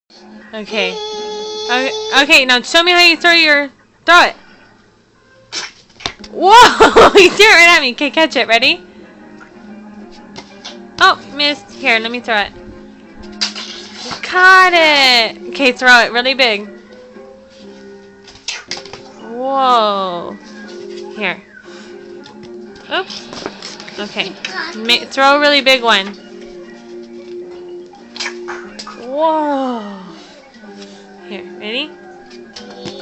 Okay. Okay, now show me how you throw it. Whoa! You threw it right at me. Okay, catch it. Ready? Oh, missed. Here, let me throw it. Caught it. Okay, throw it really big. Whoa. Here. Oops. Okay. Throw a really big one. Whoa. Here, ready?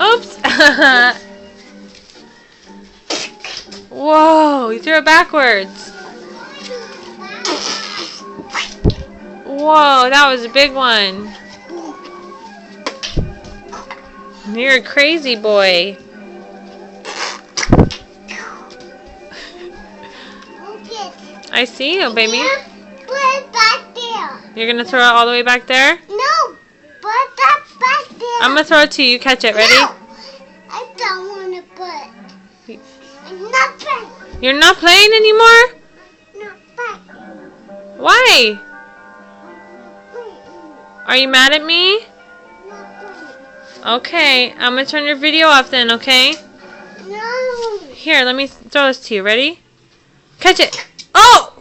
Oops. Whoa, you threw it backwards. Whoa, that was a big one. You're a crazy boy. I see you, baby. Put it back there. You're going to throw it all the way back there? No, put that back there. I'm going to throw it to you. Catch it. Ready? No, I don't want to put. I'm not playing. You're not playing anymore? Not playing. Why? Are you mad at me? Not playing. Okay, I'm going to turn your video off then, okay? No. Here, let me throw this to you. Ready? Catch it. Oh!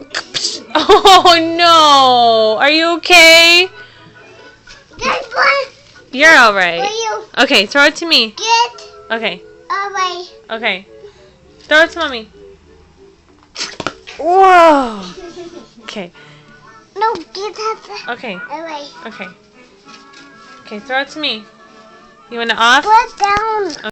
Oh, no. Are you okay? This one. You're alright. Will you Okay, throw it to me. get Okay. away? Okay. Throw it to mommy. Whoa. Okay. No, get that Okay. away. Okay. Okay, throw it to me. You want it off? Put down.